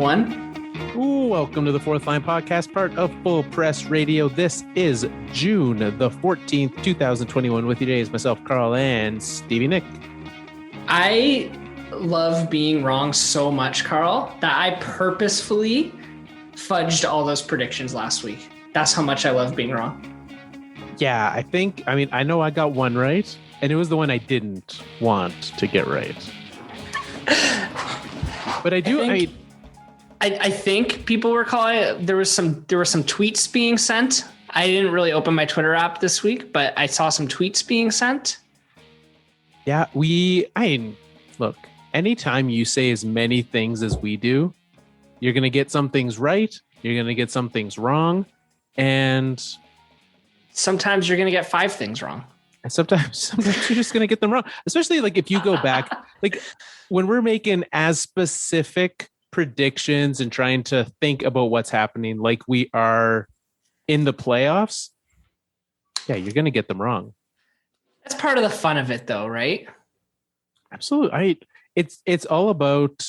one. Ooh, welcome to the Fourth Line Podcast, part of Full Press Radio. This is June the 14th, 2021. With you today is myself, Carl, and Stevie Nick. I love being wrong so much, Carl, that I purposefully fudged all those predictions last week. That's how much I love being wrong. Yeah, I know I got one right, and it was the one I didn't want to get right. But I think people were calling it. There were some tweets being sent. I didn't really open my Twitter app this week, but I saw some tweets being sent. Yeah, look, anytime you say as many things as we do, you're going to get some things right, you're going to get some things wrong, and sometimes you're going to get 5 things wrong. And sometimes you're just going to get them wrong, especially like if you go back, like when we're making as specific predictions and trying to think about what's happening like we are in the playoffs. Yeah, you're going to get them wrong. That's part of the fun of it though, right? Absolutely. It's all about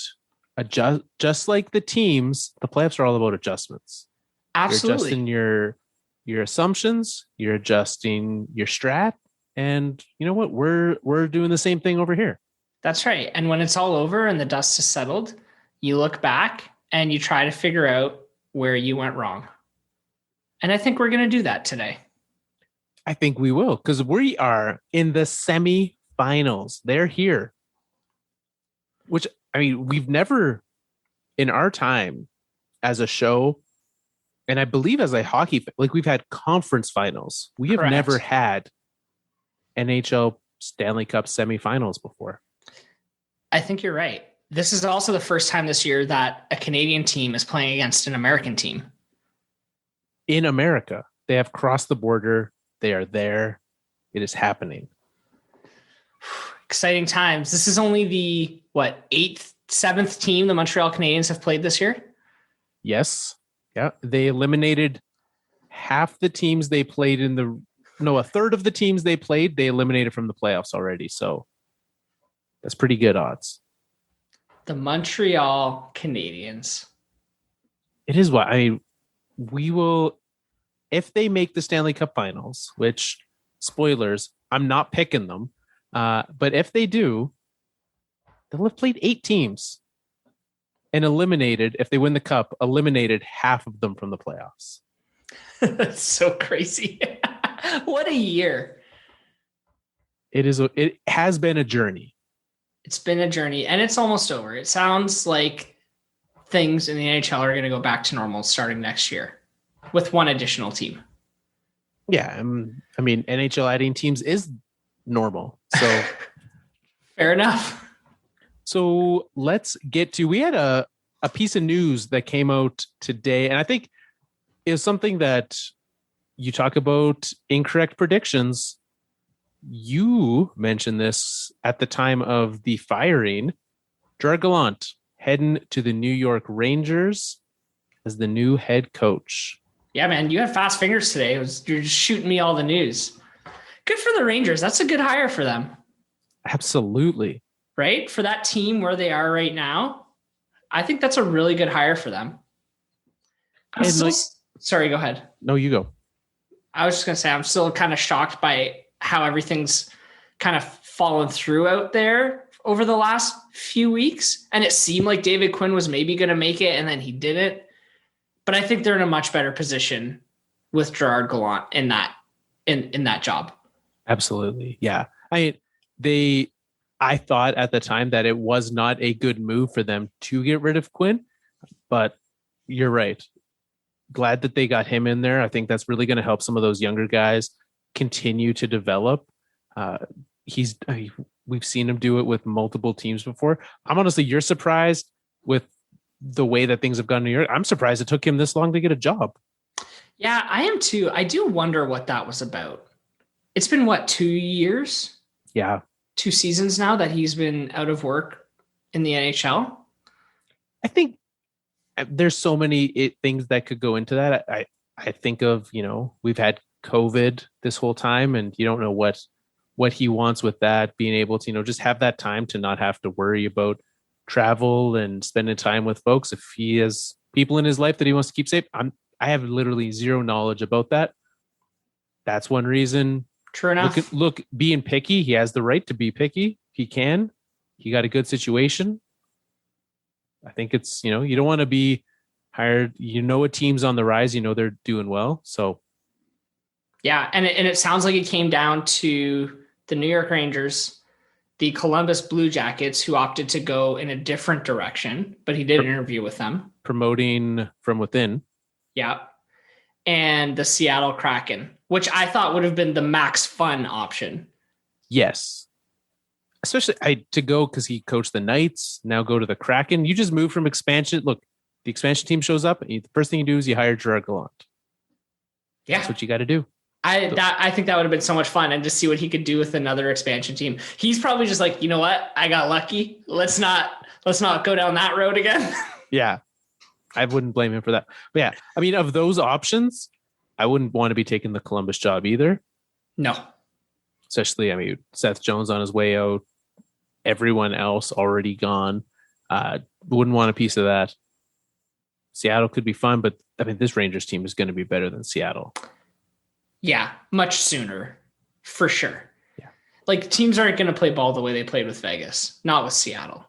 just like the teams, the playoffs are all about adjustments. Absolutely. You're adjusting your assumptions, you're adjusting your strat, and you know what? We're doing the same thing over here. That's right. And when it's all over and the dust has settled, you look back and you try to figure out where you went wrong. And I think we're going to do that today. I think we will, because we are in the semi-finals. They're here. Which, we've never, in our time as a show, and I believe as a hockey, like we've had conference finals. We have never had NHL Stanley Cup semi-finals before. I think you're right. This is also the first time this year that a Canadian team is playing against an American team. In America. They have crossed the border. They are there. It is happening. Exciting times. This is only the, 7th team the Montreal Canadiens have played this year? Yes. Yeah. They eliminated half the teams they played a third of the teams they played, they eliminated from the playoffs already. So that's pretty good odds. The Montreal Canadiens. It is what we will, if they make the Stanley Cup Finals, which, spoilers, I'm not picking them. But if they do, they'll have played 8 teams and eliminated, if they win the cup, eliminated half of them from the playoffs. That's so crazy. What a year. It has been a journey. It's been a journey, and it's almost over. It sounds like things in the NHL are going to go back to normal starting next year with one additional team. Yeah, NHL adding teams is normal. So fair enough. So let's get to, we had a piece of news that came out today, and I think is something that you talk about incorrect predictions. You mentioned this at the time of the firing. Gerard Gallant heading to the New York Rangers as the new head coach. Yeah, man, you had fast fingers today. You're just shooting me all the news. Good for the Rangers. That's a good hire for them. Absolutely. Right? For that team where they are right now, I think that's a really good hire for them. Sorry, go ahead. No, you go. I was just going to say, I'm still kind of shocked by how everything's kind of fallen through out there over the last few weeks. And it seemed like David Quinn was maybe going to make it, and then he didn't. But I think they're in a much better position with Gerard Gallant in that job. Absolutely. Yeah. I thought at the time that it was not a good move for them to get rid of Quinn, but you're right. Glad that they got him in there. I think that's really going to help some of those younger guys continue to develop. We've seen him do it with multiple teams before. You're surprised with the way that things have gone in New York. I'm surprised it took him this long to get a job. Yeah, I am too. I do wonder what that was about. It's been 2 years? Yeah. 2 seasons now that he's been out of work in the NHL. I think there's so many things that could go into that. I think of, we've had COVID this whole time, and you don't know what he wants with that, being able to, just have that time to not have to worry about travel and spending time with folks. If he has people in his life that he wants to keep safe, I have literally zero knowledge about that. That's one reason. True enough. Look, being picky, he has the right to be picky. He can. He got a good situation. I think it's, you don't want to be hired. A team's on the rise. They're doing well. So, yeah, and it sounds like it came down to the New York Rangers, the Columbus Blue Jackets, who opted to go in a different direction, but he did an interview with them. Promoting from within. Yeah. And the Seattle Kraken, which I thought would have been the max fun option. Yes. Especially to go because he coached the Knights, now go to the Kraken. You just move from expansion. Look, the expansion team shows up. The first thing you do is you hire Gerard Gallant. Yeah. That's what you got to do. I think that would have been so much fun, and to see what he could do with another expansion team. He's probably just like, you know what? I got lucky. Let's not go down that road again. Yeah. I wouldn't blame him for that. But yeah, I mean, of those options, I wouldn't want to be taking the Columbus job either. No. Especially, Seth Jones on his way out. Everyone else already gone. Wouldn't want a piece of that. Seattle could be fun, but this Rangers team is going to be better than Seattle. Yeah, much sooner, for sure. Yeah. Like, teams aren't going to play ball the way they played with Vegas, not with Seattle.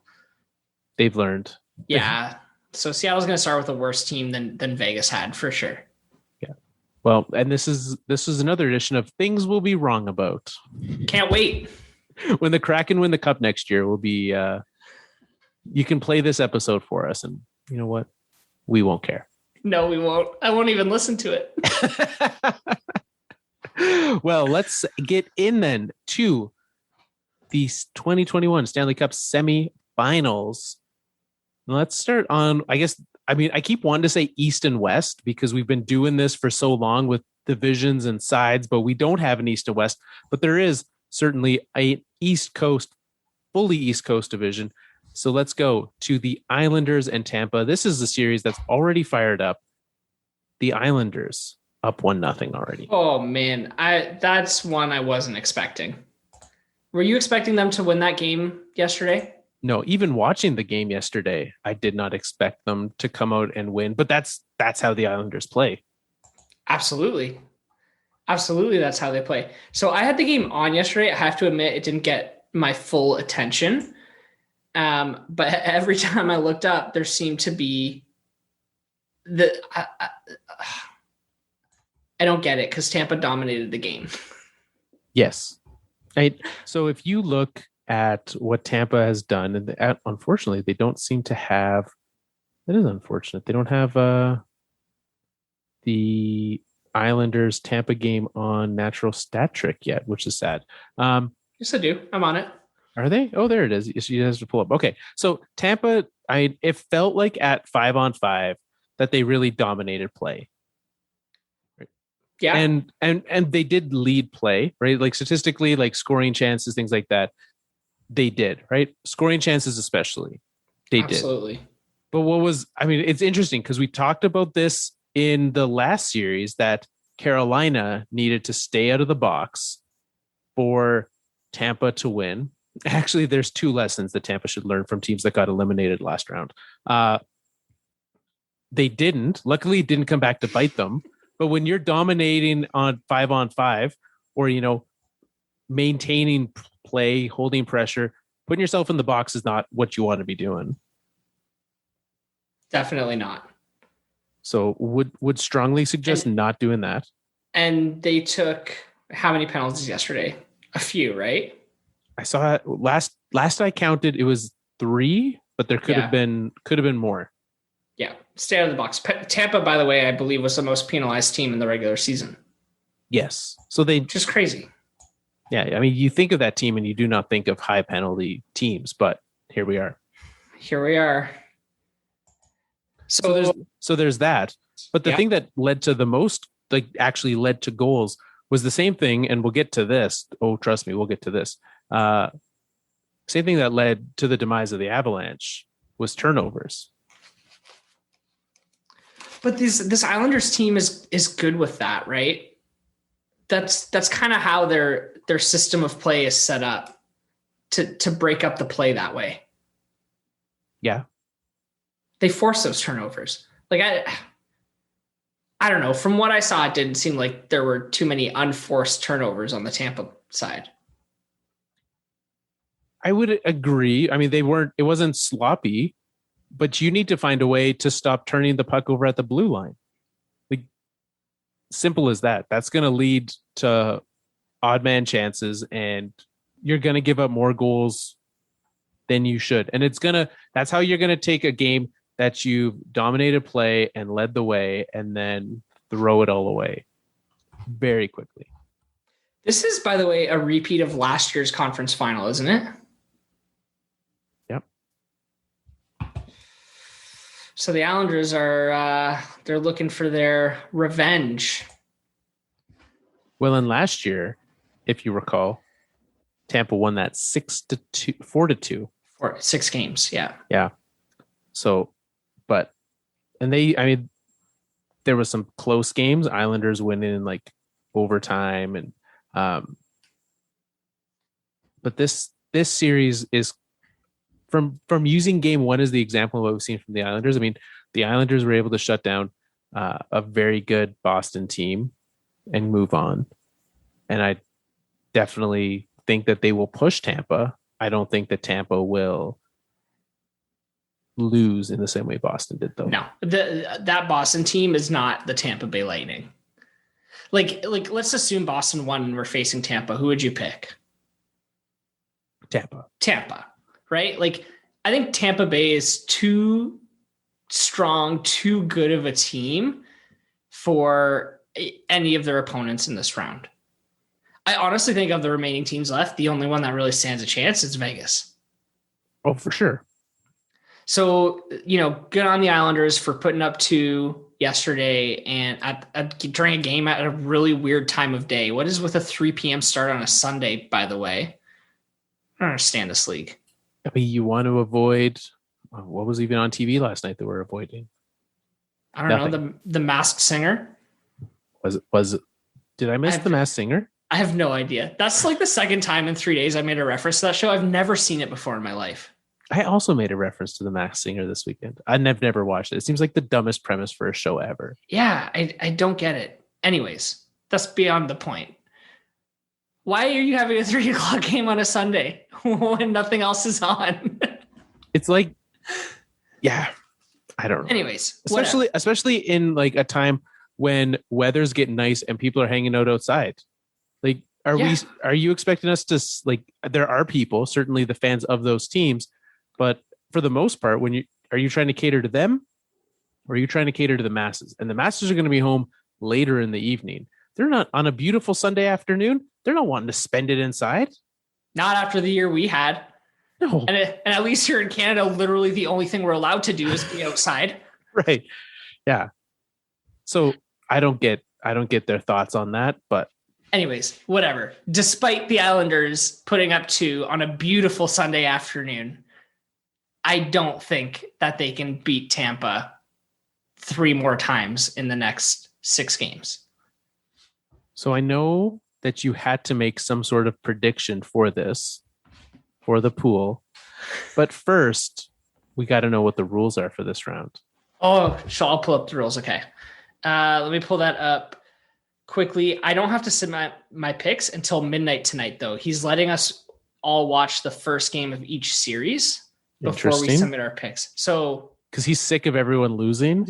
They've learned. Yeah. So Seattle's going to start with a worse team than Vegas had, for sure. Yeah. Well, and this is another edition of Things We'll Be Wrong About. Can't wait. When the Kraken win the Cup next year, we'll be you can play this episode for us, and you know what? We won't care. No, we won't. I won't even listen to it. Well, let's get in then to the 2021 Stanley Cup Semi-Finals. Let's start on, I keep wanting to say East and West because we've been doing this for so long with divisions and sides, but we don't have an East and West. But there is certainly a fully East Coast division. So let's go to the Islanders and Tampa. This is a series that's already fired up. The Islanders up 1-0 already. Oh man, that's one I wasn't expecting. Were you expecting them to win that game yesterday? No, even watching the game yesterday, I did not expect them to come out and win. But that's how the Islanders play. Absolutely. Absolutely, that's how they play. So I had the game on yesterday. I have to admit, it didn't get my full attention. But every time I looked up, there seemed to be I don't get it because Tampa dominated the game. Yes. So if you look at what Tampa has done, and unfortunately, they don't seem to have. That is unfortunate. They don't have the Islanders Tampa game on Natural Stat Trick yet, which is sad. Yes, I do. I'm on it. Are they? Oh, there it is. She has to pull up. Okay, so Tampa. It felt like at 5-on-5 that they really dominated play. Yeah, and they did lead play, right? Like statistically, like scoring chances, things like that. They did, right? Scoring chances, especially, they absolutely. did. But it's interesting because we talked about this in the last series that Carolina needed to stay out of the box for Tampa to win. Actually, there's two lessons that Tampa should learn from teams that got eliminated last round. They didn't. Luckily, it didn't come back to bite them. But when you're dominating on 5-on-5 or, maintaining play, holding pressure, putting yourself in the box is not what you want to be doing. Definitely not. So would strongly suggest not doing that. And they took how many penalties yesterday? A few, right? I saw it last I counted, it was 3, but there could have been more. Yeah, stay out of the box. Tampa, by the way, I believe was the most penalized team in the regular season. Yes. So they just crazy. Yeah, you think of that team and you do not think of high penalty teams, but here we are. So there's that. But the thing that led to the most, actually led to goals was the same thing, and we'll get to this. Oh, trust me, we'll get to this. Same thing that led to the demise of the Avalanche was turnovers. But this Islanders team is good with that, right? That's kind of how their system of play is set up to break up the play that way. Yeah. They force those turnovers. Like I don't know. From what I saw, it didn't seem like there were too many unforced turnovers on the Tampa side. I would agree. I mean, it wasn't sloppy, but you need to find a way to stop turning the puck over at the blue line. Like, simple as that. That's going to lead to odd man chances, and you're going to give up more goals than you should. And that's how you're going to take a game that you've dominated play and led the way and then throw it all away very quickly. This is, by the way, a repeat of last year's conference final, isn't it? Yep. So the Islanders they're looking for their revenge. Well, in last year, if you recall, Tampa won that 4-2. 6 games, yeah. Yeah. So, there was some close games, Islanders winning in like overtime, and but this series is from using game one as the example of what we've seen from the Islanders. I mean, the Islanders were able to shut down a very good Boston team and move on. And I definitely think that they will push Tampa. I don't think that Tampa will lose in the same way Boston did, though. No, that Boston team is not the Tampa Bay Lightning. Like let's assume Boston won and we're facing Tampa. Who would you pick? Tampa, right? Like, I think Tampa Bay is too strong, too good of a team for any of their opponents in this round. I honestly think of the remaining teams left, the only one that really stands a chance is Vegas. Oh, for sure. So, good on the Islanders for putting up 2 yesterday and during a game at a really weird time of day. What is with a 3 p.m. start on a Sunday, by the way? I don't understand this league. I mean, you want to avoid what was even on TV last night that we're avoiding? I don't know. The Masked Singer. Was it? Did I miss the Masked Singer? I have no idea. That's like the second time in 3 days I made a reference to that show. I've never seen it before in my life. I also made a reference to the Masked Singer this weekend. I've never watched it. It seems like the dumbest premise for a show ever. Yeah, I don't get it. Anyways, that's beyond the point. Why are you having a 3 o'clock game on a Sunday when nothing else is on? It's like, yeah, I don't know. Anyways, especially in like a time when weather's getting nice and people are hanging out outside. Like, are you expecting us to, like, there are people, certainly the fans of those teams, but for the most part, are you trying to cater to them or are you trying to cater to the masses? And the masses are going to be home later in the evening. They're not on a beautiful Sunday afternoon. They're not wanting to spend it inside. Not after the year we had. No. And at least here in Canada, literally the only thing we're allowed to do is be outside. Right. Yeah. So I don't get their thoughts on that, but anyways, whatever. Despite the Islanders putting up 2 on a beautiful Sunday afternoon, I don't think that they can beat Tampa 3 more times in the next 6 games. So I know that you had to make some sort of prediction for this, for the pool. But first, we got to know what the rules are for this round. Oh, so I'll pull up the rules. Okay. Let me pull that up quickly. I don't have to submit my picks until midnight tonight, though. He's letting us all watch the first game of each series before we submit our picks. So, because he's sick of everyone losing.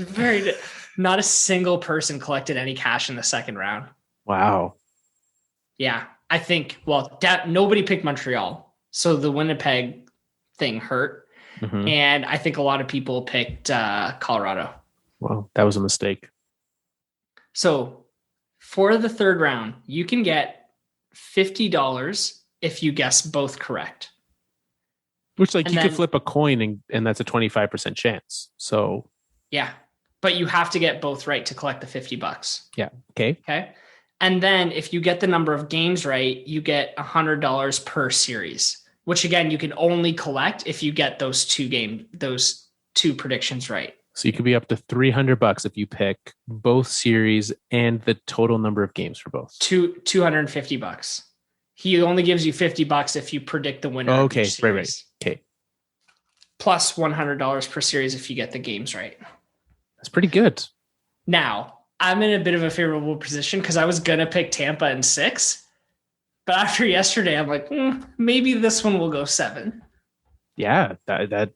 Not a single person collected any cash in the second round. Wow. Yeah, I think, nobody picked Montreal. So the Winnipeg thing hurt. Mm-hmm. And I think a lot of people picked Colorado. Well, that was a mistake. So for the third round, you can get $50 if you guess both correct. Which, like, you could flip a coin and that's a 25% chance. So yeah, but you have to get both right to collect the $50. Yeah. Okay. And then if you get the number of games right, you get $100 per series, which again, you can only collect if you get those 2 predictions right. So you could be up to $300 if you pick both series and the total number of games for both. $250. He only gives you $50 if you predict the winner. Okay, right. Okay. plus $100 per series if you get the games right. That's pretty good. Now, I'm in a bit of a favorable position because I was going to pick Tampa in 6. But after yesterday, I'm like, maybe this one will go 7. Yeah, that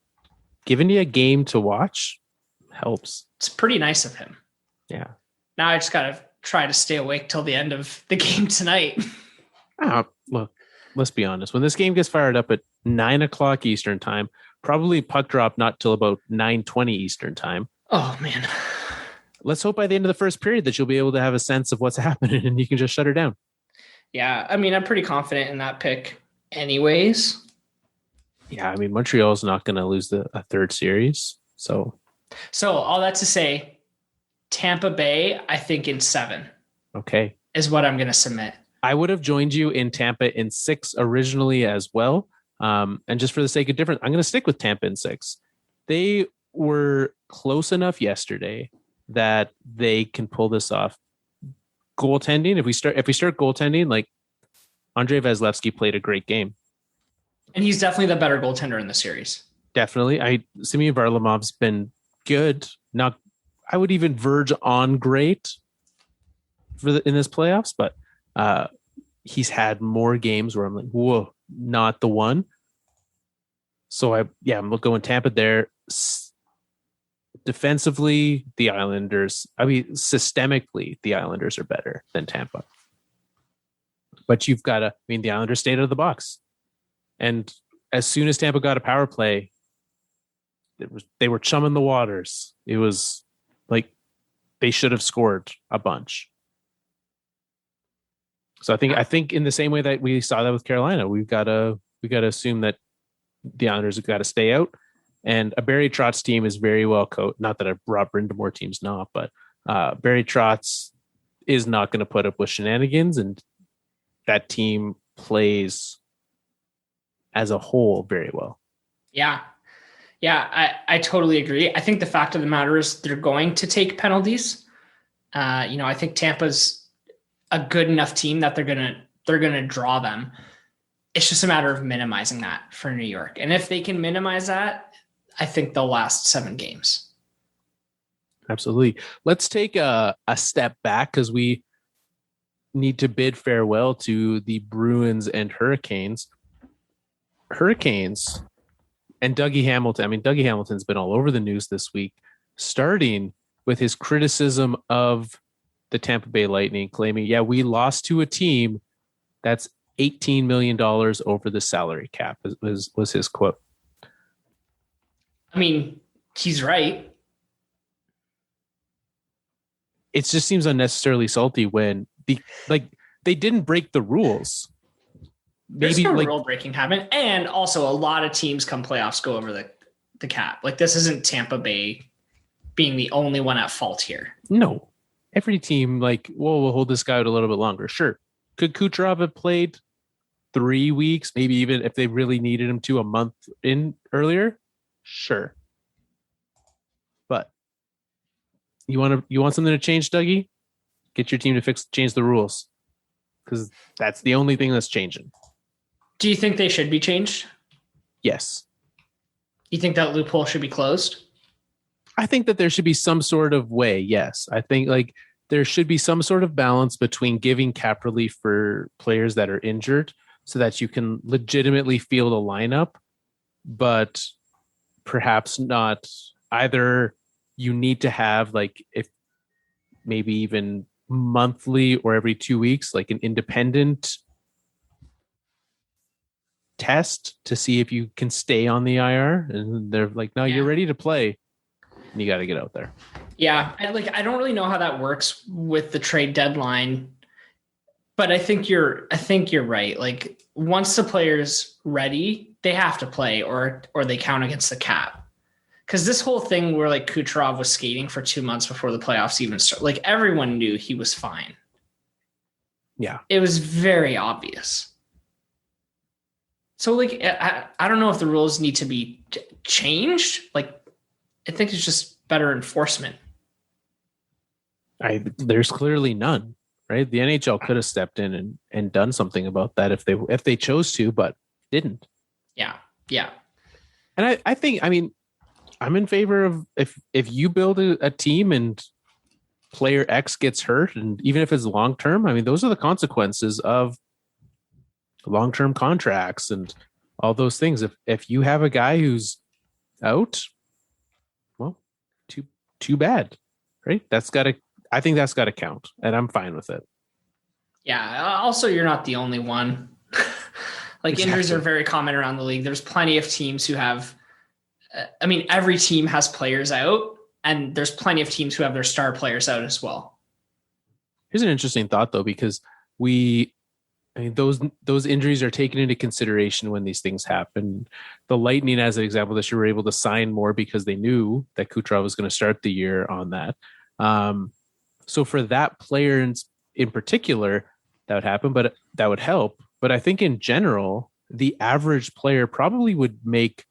giving you a game to watch helps. It's pretty nice of him. Yeah. Now I just got to try to stay awake till the end of the game tonight. Look, let's be honest. When this game gets fired up at 9:00 Eastern time, probably puck drop not till about 9:20 Eastern time. Oh, man. Let's hope by the end of the first period that you'll be able to have a sense of what's happening and you can just shut her down. Yeah, I mean, I'm pretty confident in that pick anyways. Yeah, I mean, Montreal's not going to lose a third series. So all that to say, Tampa Bay, I think in 7. Okay. Is what I'm going to submit. I would have joined you in Tampa in 6 originally as well. And just for the sake of difference, I'm going to stick with Tampa in 6. They were close enough yesterday that they can pull this off. Goaltending, if we start goaltending, like Andrei Vasilevsky played a great game. And he's definitely the better goaltender in the series. Definitely. Semyon Varlamov's been good. Not, I would even verge on great in this playoffs, but he's had more games where I'm like, whoa, not the one. So I'm going Tampa there. Defensively, the Islanders, systemically, the Islanders are better than Tampa. But the Islanders stayed out of the box. And as soon as Tampa got a power play, they were chumming the waters. It was like they should have scored a bunch. So I think in the same way that we saw that with Carolina, we got to assume that the Islanders have got to stay out. And a Barry Trotz team is very well coached. Not that a Rob Brind'Amour team's not, but Barry Trotz is not going to put up with shenanigans, and that team plays as a whole very well. Yeah, I totally agree. I think the fact of the matter is they're going to take penalties. I think Tampa's a good enough team that they're gonna draw them. It's just a matter of minimizing that for New York, and if they can minimize that, I think they'll last 7 games. Absolutely. Let's take a step back because we need to bid farewell to the Bruins and Hurricanes. Hurricanes and Dougie Hamilton. I mean, Dougie Hamilton's been all over the news this week, starting with his criticism of the Tampa Bay Lightning, claiming, we lost to a team that's $18 million over the salary cap, was his quote. I mean, he's right. It just seems unnecessarily salty when they didn't break the rules. There's no rule breaking happened. And also a lot of teams come playoffs go over the cap. Like, this isn't Tampa Bay being the only one at fault here. No. Every team we'll hold this guy out a little bit longer. Sure. Could Kucherov have played 3 weeks, maybe even if they really needed him to a month in earlier? Sure. But you want something to change, Dougie? Get your team to change the rules. Because that's the only thing that's changing. Do you think they should be changed? Yes. You think that loophole should be closed? I think that there should be some sort of way, yes. I think there should be some sort of balance between giving cap relief for players that are injured so that you can legitimately field a lineup, but perhaps not either. You need to have if maybe even monthly or every 2 weeks, an independent test to see if you can stay on the IR. And they're like, no, you're ready to play. And you got to get out there. Yeah. I don't really know how that works with the trade deadline, but I think you're right. Once the player's ready, they have to play or they count against the cap. Because this whole thing where Kucherov was skating for 2 months before the playoffs even started, everyone knew he was fine. Yeah. It was very obvious. So I don't know if the rules need to be changed. I think it's just better enforcement. There's clearly none, right? The NHL could have stepped in and done something about that if they chose to, but didn't. Yeah. And I think, I mean, I'm in favor of if you build a team and player X gets hurt, and even if it's long term, I mean, those are the consequences of long-term contracts and all those things. If you have a guy who's out, well, too bad, right? I think that's gotta count, and I'm fine with it. Yeah. Also, you're not the only one. Like Exactly. Injuries are very common around the league. There's plenty of teams who have, I mean, every team has players out, and there's plenty of teams who have their star players out as well. Here's an interesting thought though, because those injuries are taken into consideration when these things happen. The Lightning, as an example, this year were able to sign more because they knew that Kucherov was going to start the year on that. So for that player in particular, that would happen, but that would help. But I think in general, the average player probably would make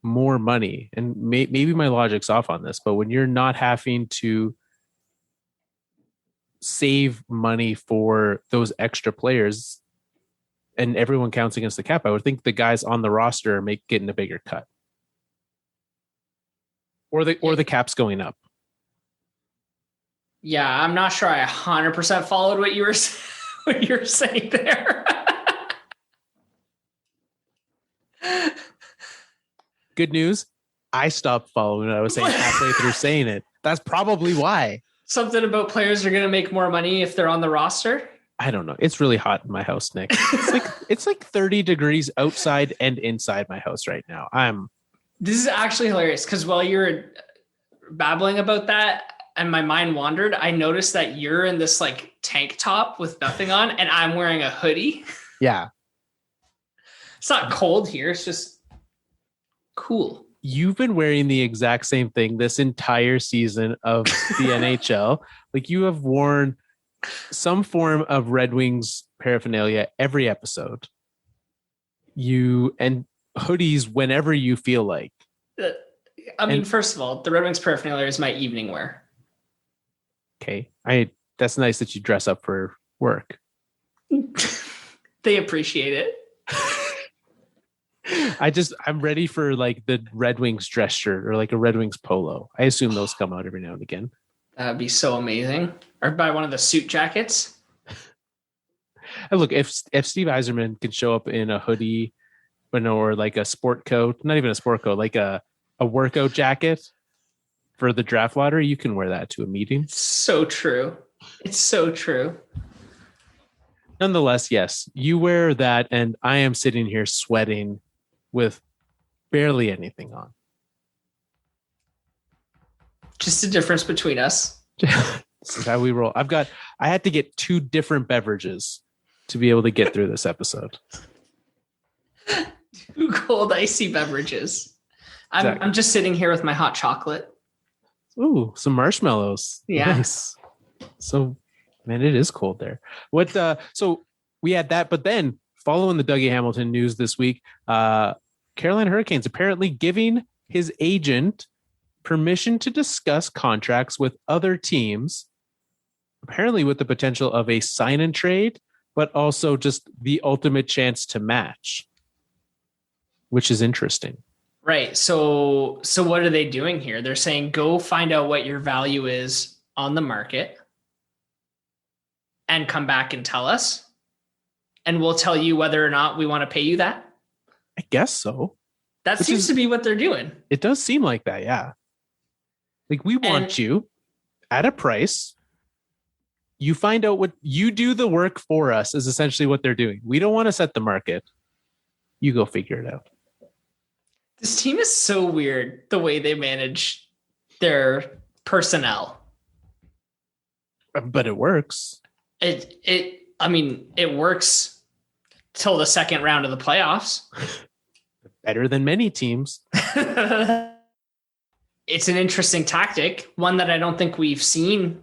more money. And maybe my logic's off on this, but when you're not having to save money for those extra players and everyone counts against the cap, I would think the guys on the roster are getting a bigger cut, or the cap's going up. Yeah, I'm not sure I 100% followed what you were saying there. Good news, I stopped following what I was saying halfway through saying it. That's probably why. Something about players are going to make more money if they're on the roster? I don't know. It's really hot in my house, Nick. It's like 30 degrees outside and inside my house right now. This is actually hilarious because while you're babbling about that and my mind wandered, I noticed that you're in this like tank top with nothing on and I'm wearing a hoodie. Yeah. It's not cold here. It's just cool. You've been wearing the exact same thing this entire season of the NHL. Like you have worn some form of Red Wings paraphernalia every episode. And hoodies whenever you feel like. First of all, the Red Wings paraphernalia is my evening wear. Okay. That's nice that you dress up for work. They appreciate it. I'm ready for like the Red Wings dress shirt or like a Red Wings polo. I assume those come out every now and again. That'd be so amazing. Or buy one of the suit jackets. And look, if Steve Yzerman can show up in a hoodie or like a sport coat, not even a sport coat, like a workout jacket for the draft lottery, you can wear that to a meeting. So true. It's so true. Nonetheless, yes, you wear that and I am sitting here sweating with barely anything on. Just the difference between us. This is how we roll. I had to get 2 different beverages to be able to get through this episode. 2 cold, icy beverages. Exactly. I'm just sitting here with my hot chocolate. Ooh, some marshmallows. Yeah. Nice. So, man, it is cold there. So we had that, but then following the Dougie Hamilton news this week, Carolina Hurricanes apparently giving his agent permission to discuss contracts with other teams, apparently with the potential of a sign and trade, but also just the ultimate chance to match, which is interesting. Right. So what are they doing here? They're saying, go find out what your value is on the market and come back and tell us. And we'll tell you whether or not we want to pay you that. I guess so. That seems to be what they're doing. It does seem like that. Yeah. Like we want you at a price. You find out what you do the work for us is essentially what they're doing. We don't want to set the market. You go figure it out. This team is so weird the way they manage their personnel. But it works. It works till the second round of the playoffs. Better than many teams. It's an interesting tactic, one that I don't think we've seen,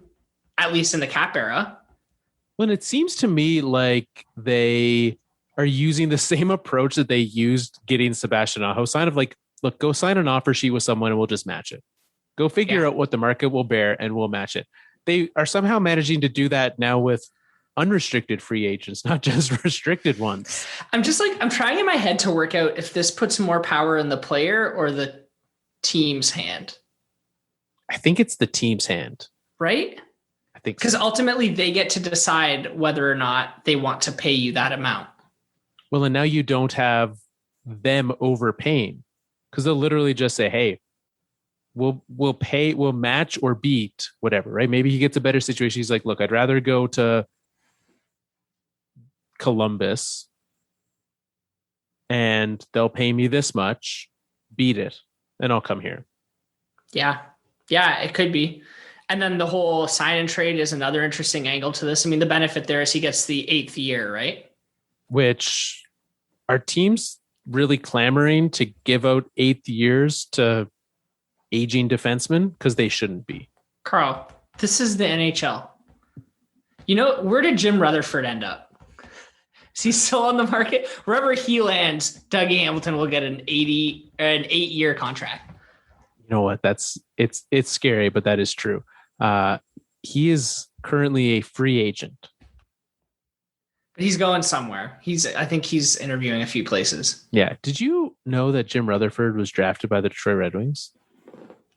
at least in the cap era. Well, it seems to me like they are using the same approach that they used getting Sebastian Aho signed, of like, look, go sign an offer sheet with someone and we'll just match it. Go figure out what the market will bear and we'll match it. They are somehow managing to do that now with unrestricted free agents, not just restricted ones. I'm trying in my head to work out if this puts more power in the player or the team's hand. I think it's the team's hand. Right? I think because ultimately they get to decide whether or not they want to pay you that amount. Well, and now you don't have them overpaying because they'll literally just say, hey, we'll match or beat whatever, right? Maybe he gets a better situation. He's like, look, I'd rather go to Columbus and they'll pay me this much, beat it, and I'll come here. Yeah, it could be. And then the whole sign and trade is another interesting angle to this. I mean, the benefit there is he gets the 8th year, right? Which are teams really clamoring to give out 8th years to aging defensemen? Because they shouldn't be. Carl, this is the NHL. You know, where did Jim Rutherford end up? Is he still on the market? Wherever he lands, Dougie Hamilton will get an 8-year contract. You know what? It's scary, but that is true. He is currently a free agent. But he's going somewhere. I think he's interviewing a few places. Yeah. Did you know that Jim Rutherford was drafted by the Detroit Red Wings?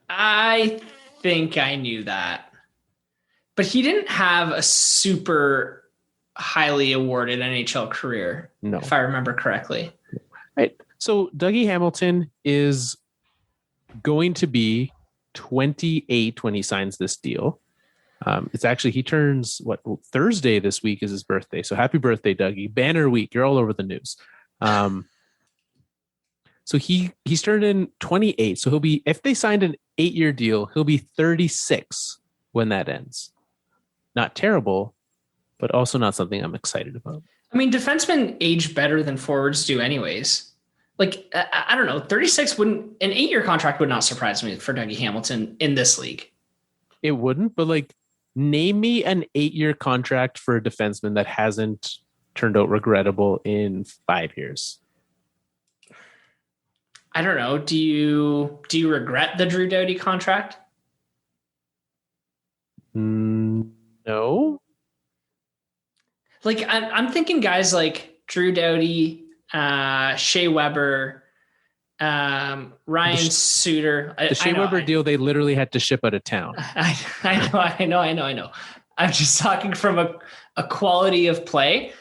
I think I knew that. But he didn't have a super highly awarded NHL career, no, if I remember correctly. Right. So Dougie Hamilton is going to be 28 when he signs this deal. It's actually, he turns Thursday this week is his birthday. So happy birthday, Dougie. Banner week. You're all over the news. So he's turned in 28. So he'll be, if they signed an 8-year deal, he'll be 36 when that ends. Not terrible, but also not something I'm excited about. I mean, defensemen age better than forwards do anyways. Like, I don't know, 36 an 8-year contract would not surprise me for Dougie Hamilton in this league. It wouldn't, but like, name me an 8-year contract for a defenseman that hasn't turned out regrettable in 5 years. I don't know. Do you regret the Drew Doughty contract? No. Like, I'm thinking guys like Drew Doughty, Shea Weber, Ryan Suter. The Shea Weber deal, they literally had to ship out of town. I know. I'm just talking from a quality of play.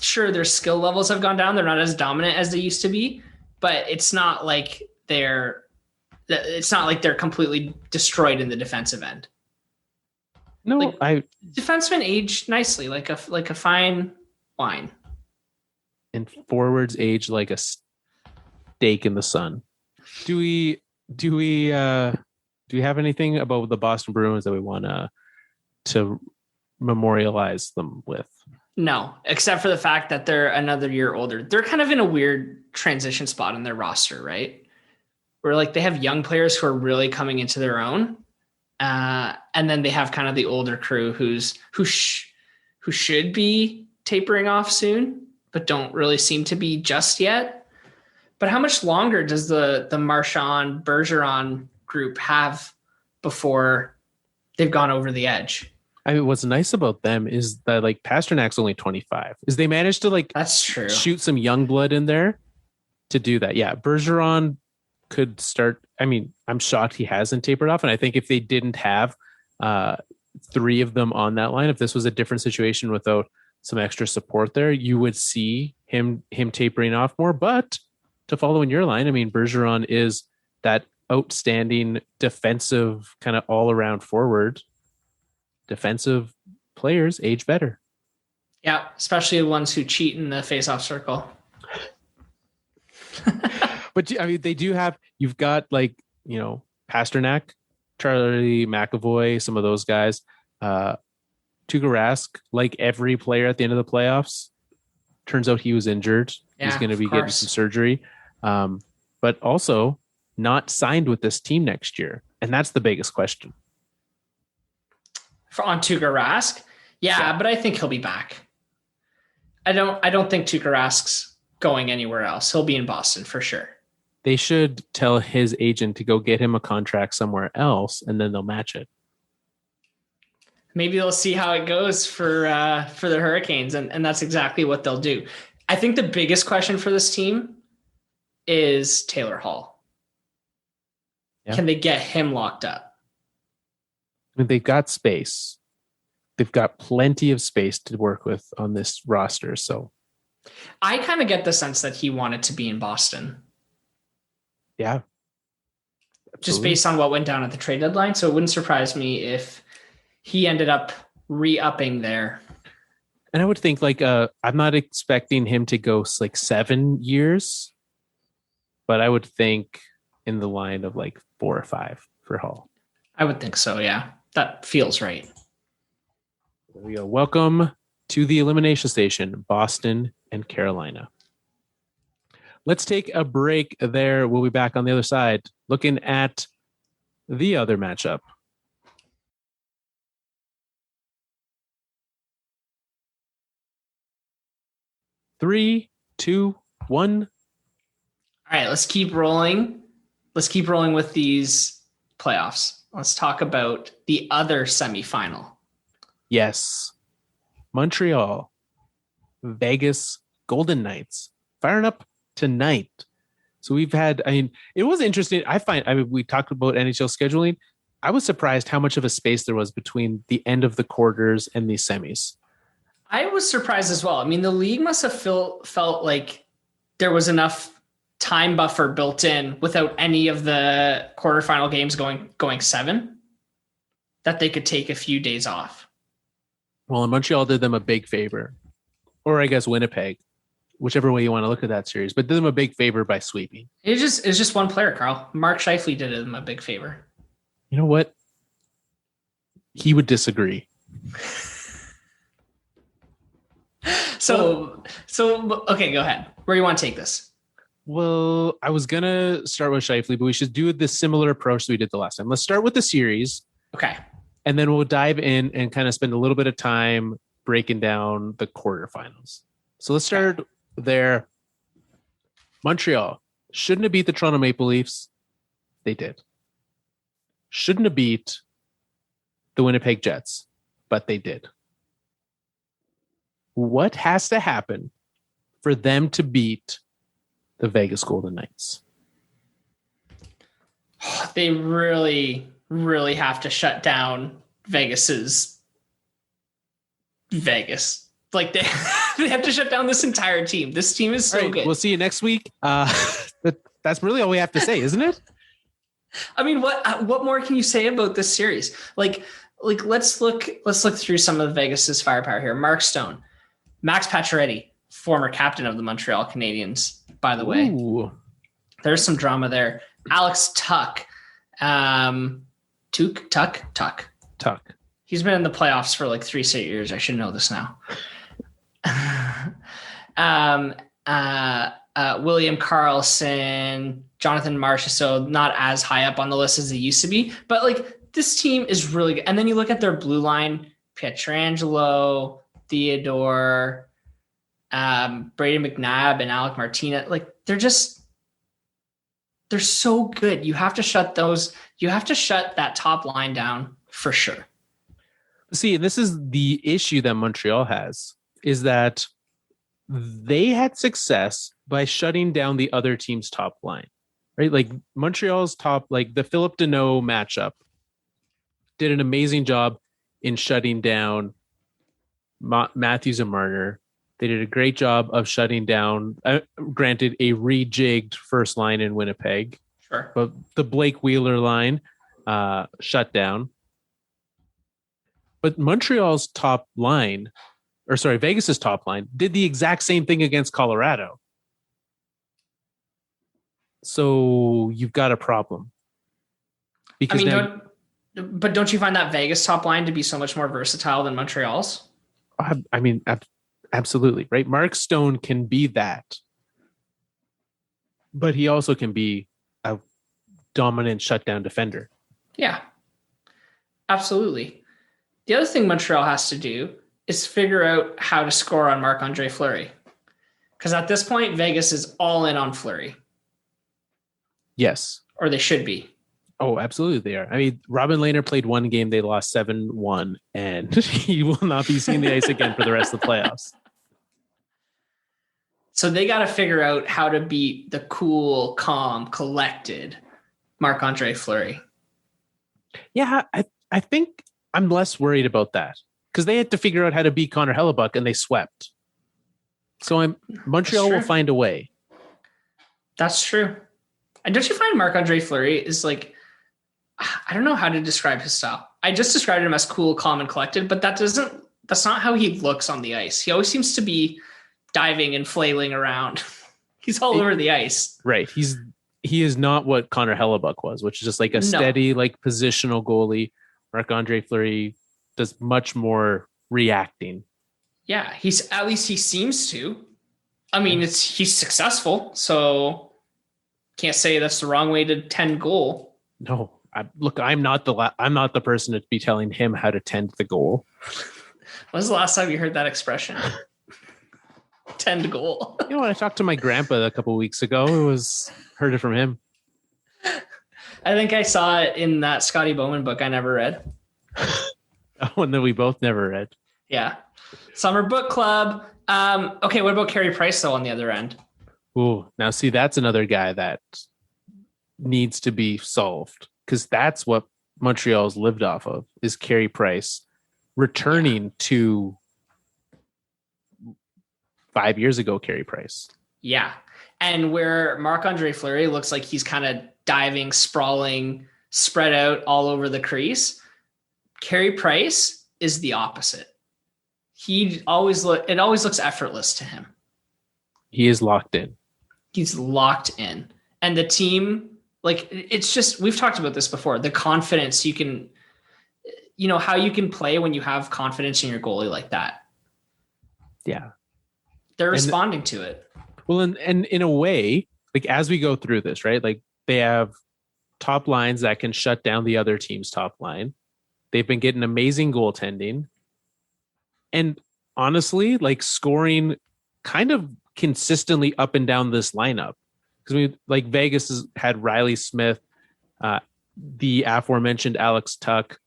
Sure, their skill levels have gone down. They're not as dominant as they used to be, but it's not like they're completely destroyed in the defensive end. No, defensemen age nicely, like a fine wine. And forwards age like a steak in the sun. Do we have anything about the Boston Bruins that we want to memorialize them with? No, except for the fact that they're another year older. They're kind of in a weird transition spot in their roster, right? Where like they have young players who are really coming into their own. And then they have kind of the older crew who should be tapering off soon, but don't really seem to be just yet. But how much longer does the Marchand Bergeron group have before they've gone over the edge? I mean, what's nice about them is that like Pasternak's only 25. Is they managed to like that's true shoot some young blood in there to do that. Yeah, Bergeron could start. I mean, I'm shocked he hasn't tapered off. And I think if they didn't have 3 of them on that line, if this was a different situation without some extra support there, you would see him tapering off more. But to follow in your line, I mean, Bergeron is that outstanding defensive kind of all around forward. Defensive players age better. Yeah, especially the ones who cheat in the face-off circle. But I mean, they do have, you've got like, you know, Pasternak, Charlie McAvoy, some of those guys. Tuukka Rask, like every player at the end of the playoffs, turns out he was injured. Yeah, he's going to be getting some surgery. But also not signed with this team next year. And that's the biggest question. On Tuukka Rask? Yeah, but I think he'll be back. I don't think Tuukka Rask's going anywhere else. He'll be in Boston for sure. They should tell his agent to go get him a contract somewhere else, and then they'll match it. maybe they'll see how it goes for the Hurricanes, and that's exactly what they'll do. I think the biggest question for this team is Taylor Hall. Yeah. Can they get him locked up? I mean, they've got space. They've got plenty of space to work with on this roster. So I kind of get the sense that he wanted to be in Boston. Yeah. Absolutely. Just based on what went down at the trade deadline. So it wouldn't surprise me if he ended up re-upping there. And I would think I'm not expecting him to go 7 years, but I would think in the line of 4 or 5 for Hall. I would think so. Yeah. That feels right. There we go. Welcome to the elimination station, Boston and Carolina. Let's take a break there. We'll be back on the other side looking at the other matchup. Three, 2, 1. All right, let's keep rolling. Let's keep rolling with these playoffs. Let's talk about the other semifinal. Yes. Montreal, Vegas, Golden Knights firing up tonight. So we've had, it was interesting. We talked about NHL scheduling. I was surprised how much of a space there was between the end of the quarters and the semis. I was surprised as well. I mean, the league must have felt like there was enough time buffer built in without any of the quarterfinal games going 7 that they could take a few days off. Well, and Montreal did them a big favor, or I guess Winnipeg, whichever way you want to look at that series, but did them a big favor by sweeping. It's just one player, Carl. Mark Scheifele did them a big favor. You know what? He would disagree. So okay, go ahead. Where do you want to take this? Well, I was going to start with Scheifele, but we should do this similar approach that we did the last time. Let's start with the series. Okay. And then we'll dive in and kind of spend a little bit of time breaking down the quarterfinals. So let's start there. Montreal shouldn't have beat the Toronto Maple Leafs. They did. Shouldn't have beat the Winnipeg Jets, but they did. What has to happen for them to beat the Vegas Golden Knights? They really, really have to shut down Vegas's Vegas. They have to shut down this entire team. This team is so good. We'll see you next week. That's really all we have to say, isn't it? I mean, what more can you say about this series? Let's look through some of Vegas's firepower here. Mark Stone, Max Pacioretty, former captain of the Montreal Canadiens, by the way. Ooh. There's some drama there. Alex Tuck. Tuck. He's been in the playoffs for 3 straight years. I should know this now. William Karlsson, Jonathan Marchessault, not as high up on the list as they used to be, but this team is really good. And then you look at their blue line: Pietrangelo, Theodore, Brady McNabb, and Alec Martinez. They're so good. You have to shut that top line down for sure. See, this is the issue that Montreal has, is that they had success by shutting down the other team's top line, right? Montreal's top, the Philip Deneau matchup did an amazing job in shutting down Matthews and Marner. They did a great job of shutting down, granted, a rejigged first line in Winnipeg. Sure. But the Blake Wheeler line shut down. But Montreal's top line, Vegas's top line, did the exact same thing against Colorado. So you've got a problem. Because don't you find that Vegas top line to be so much more versatile than Montreal's? Absolutely, right? Mark Stone can be that, but he also can be a dominant shutdown defender. Yeah, absolutely. The other thing Montreal has to do is figure out how to score on Marc-Andre Fleury, because at this point, Vegas is all in on Fleury. Yes. Or they should be. Oh, absolutely they are. I mean, Robin Lehner played one game, they lost 7-1, and he will not be seeing the ice again for the rest of the playoffs. So they got to figure out how to beat the cool, calm, collected Marc-Andre Fleury. Yeah, I think I'm less worried about that because they had to figure out how to beat Connor Hellebuck and they swept. So Montreal will find a way. That's true. And don't you find Marc-Andre Fleury is like, I don't know how to describe his style. I just described him as cool, calm, and collected, but that's not how he looks on the ice. He always seems to be diving and flailing around. He's all over the ice. Right. He is not what Connor Hellebuck was, which is just like a steady, like positional goalie. Marc-Andre Fleury does much more reacting. Yeah, at least he seems to. I mean, he's successful, so can't say that's the wrong way to tend goal. No, I'm not the person to be telling him how to tend the goal. When was the last time you heard that expression? Tend goal. You know, when I talked to my grandpa a couple of weeks ago, heard it from him. I think I saw it in that Scotty Bowman book I never read. One that we both never read. Yeah. Summer book club. Okay, what about Carey Price though on the other end? Ooh, now see, that's another guy that needs to be solved because that's what Montreal's lived off of is Carey Price returning to 5 years ago, Carey Price. Yeah. And where Marc-Andre Fleury looks like he's kind of diving, sprawling, spread out all over the crease, Carey Price is the opposite. It always looks effortless to him. He is locked in. He's locked in. And the team, like, it's just, we've talked about this before, the confidence you can, how you can play when you have confidence in your goalie like that. Yeah. They're responding to it. Well, and in a way, like as we go through this, right? Like they have top lines that can shut down the other team's top line. They've been getting amazing goaltending. And honestly, like scoring kind of consistently up and down this lineup. Because Vegas has had Riley Smith, the aforementioned Alex Tuck.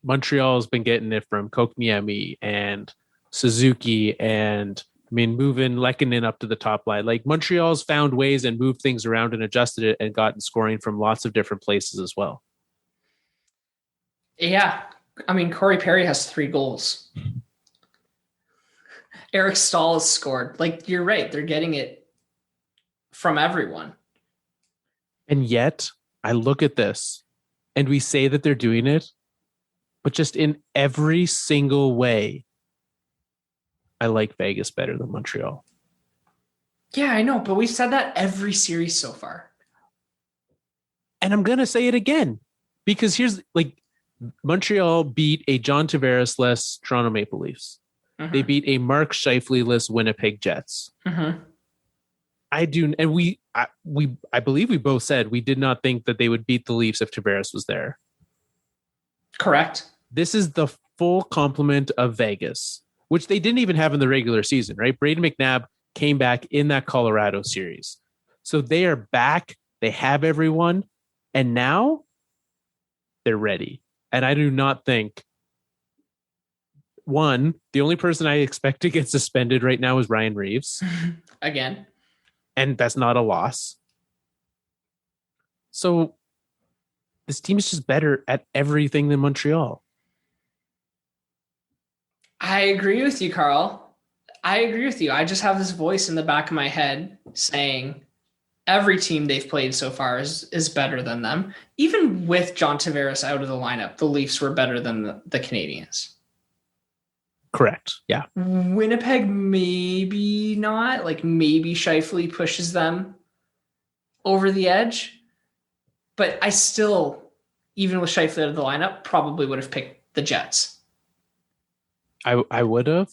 Montreal has been getting it from Kokniemi and Suzuki and moving Lehkonen up to the top line. Like Montreal's found ways and moved things around and adjusted it and gotten scoring from lots of different places as well. Yeah. Corey Perry has 3 goals. Eric Stahl has scored. Like, you're right. They're getting it from everyone. And yet I look at this and we say that they're doing it, but just in every single way, I like Vegas better than Montreal. Yeah, I know, but we've said that every series so far. And I'm going to say it again because here's Montreal beat a John Tavares-less Toronto Maple Leafs. Mm-hmm. They beat a Mark Scheifele-less Winnipeg Jets. Mm-hmm. I believe we both said we did not think that they would beat the Leafs if Tavares was there. Correct. This is the full complement of Vegas, which they didn't even have in the regular season, right? Braden McNabb came back in that Colorado series. So they are back. They have everyone. And now they're ready. And I do not think, the only person I expect to get suspended right now is Ryan Reeves. Again. And that's not a loss. So this team is just better at everything than Montreal. I agree with you, Carl. I agree with you. I just have this voice in the back of my head saying every team they've played so far is better than them. Even with John Tavares out of the lineup, the Leafs were better than the Canadiens. Correct. Yeah. Winnipeg, maybe not. Maybe Scheifele pushes them over the edge. But I still, even with Scheifele out of the lineup, probably would have picked the Jets. I would have.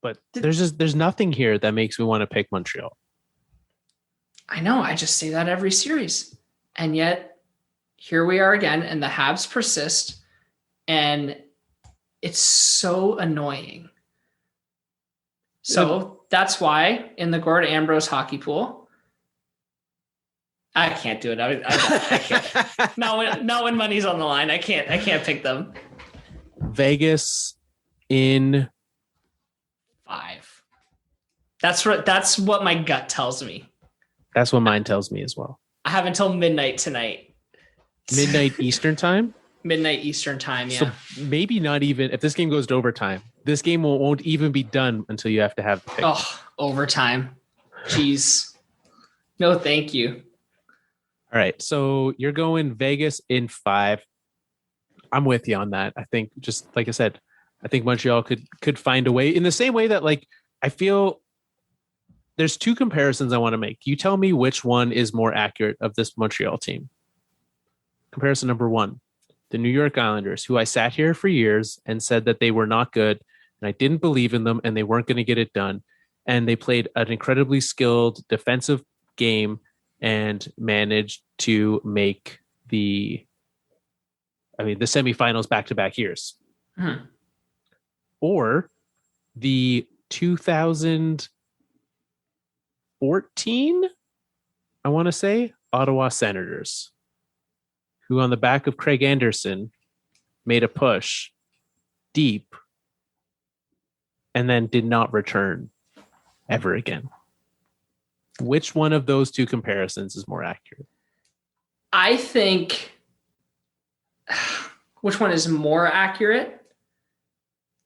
But there's nothing here that makes me want to pick Montreal. I know. I just say that every series. And yet, here we are again, and the Habs persist. And it's so annoying. So that's why in the Gord Ambrose hockey pool, I can't do it. I can't. Not when money's on the line. I can't pick them. Vegas in 5. That's what my gut tells me. That's what mine tells me as well. I have until midnight tonight. Midnight Eastern time? Midnight Eastern time, yeah. So maybe not even, if this game goes to overtime, this game won't even be done until you have to have the pick. Oh, overtime. Jeez. No, thank you. All right. So you're going Vegas in 5. I'm with you on that. I think, just like I said, I think Montreal could find a way, in the same way that, like, I feel there's 2 comparisons I want to make. You tell me which one is more accurate of this Montreal team. Comparison number 1, the New York Islanders, who I sat here for years and said that they were not good, and I didn't believe in them, and they weren't going to get it done. And they played an incredibly skilled defensive game and managed to make the semifinals back-to-back years. Or the 2014, I want to say, Ottawa Senators, who on the back of Craig Anderson made a push deep and then did not return ever again. Which one of those 2 comparisons is more accurate? I think, which one is more accurate?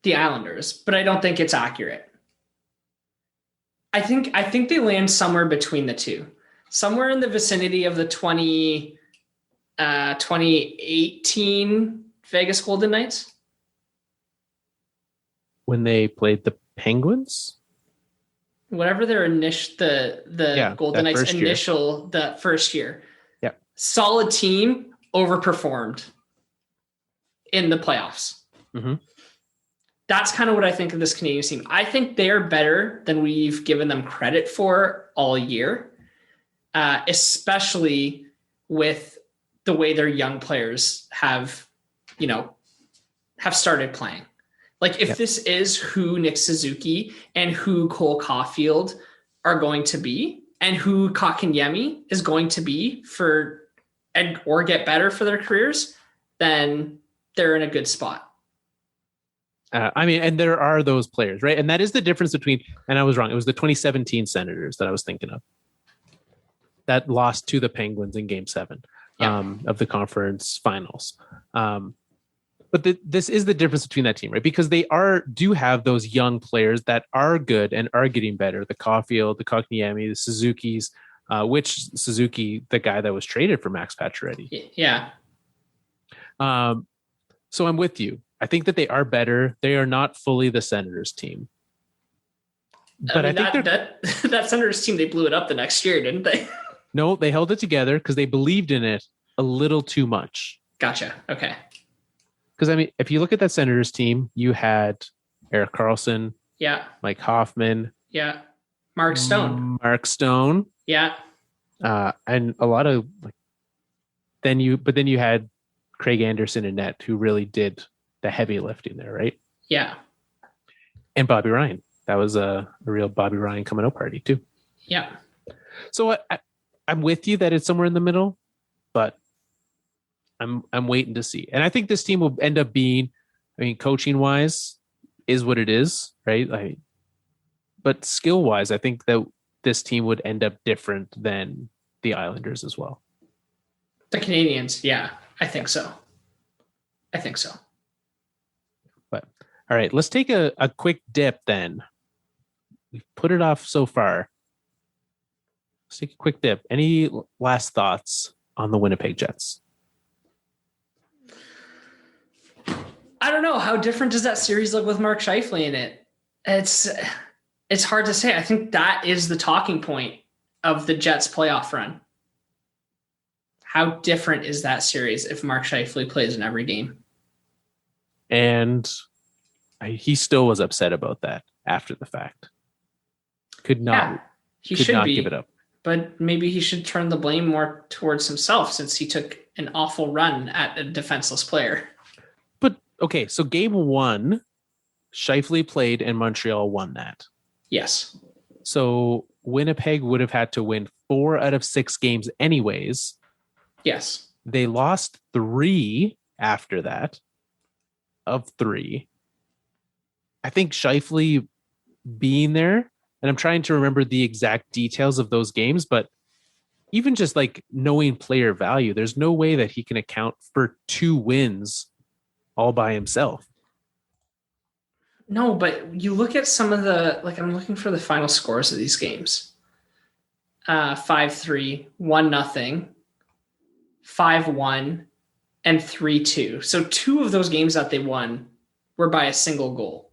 The Islanders, but I don't think it's accurate. I think they land somewhere between the 2. Somewhere in the vicinity of the 2018 Vegas Golden Knights. When they played the Penguins? Whatever their the Golden Knights initial, the first year. Yeah. Solid team, overperformed in the playoffs. Mm-hmm. That's kind of what I think of this Canadian team. I think they're better than we've given them credit for all year, especially with the way their young players have started playing. Like, if this is who Nick Suzuki and who Cole Caulfield are going to be, and who Kotkaniemi is going to be or get better for their careers, then they're in a good spot. And there are those players, right? And that is the difference between, and I was wrong, it was the 2017 Senators that I was thinking of, that lost to the Penguins in Game 7 of the conference finals. But this is the difference between that team, right? Because they do have those young players that are good and are getting better. The Caulfield, the Kotkaniemi, the Suzuki's, which Suzuki, the guy that was traded for Max Pacioretty. Yeah. So I'm with you. I think that they are better. They are not fully the Senators team. But I think that Senators team, they blew it up the next year, didn't they? No, they held it together because they believed in it a little too much. Gotcha. Okay. Because, I mean, if you look at that Senators team, you had Erik Karlsson. Yeah. Mike Hoffman. Yeah. Mark Stone. Yeah. And a lot of then you had Craig Anderson and net, who really did the heavy lifting there, right? Yeah. And Bobby Ryan. That was a real Bobby Ryan coming out party too. Yeah. So I'm with you that it's somewhere in the middle, but I'm waiting to see. And I think this team will end up being, I mean, coaching wise is what it is, right? But skill wise, I think that this team would end up different than the Islanders as well. The Canadiens, yeah, I think so. But all right, let's take a quick dip then. We've put it off so far. Let's take a quick dip. Any last thoughts on the Winnipeg Jets? I don't know. How different does that series look with Mark Scheifele in it? It's hard to say. I think that is the talking point of the Jets playoff run. How different is that series if Mark Scheifele plays in every game? And he still was upset about that after the fact. Could not give it up. But maybe he should turn the blame more towards himself, since he took an awful run at a defenseless player. But okay, so game 1, Scheifele played and Montreal won that. Yes. So Winnipeg would have had to win 4 out of 6 games anyways. Yes. They lost 3 after that of 3. I think Scheifele being there, and I'm trying to remember the exact details of those games, but even just like knowing player value, there's no way that he can account for 2 wins all by himself. No, but you look at some of the, like, I'm looking for the final scores of these games. 5-3, 1-0, 5-1, and 3-2. So 2 of those games that they won were by a single goal.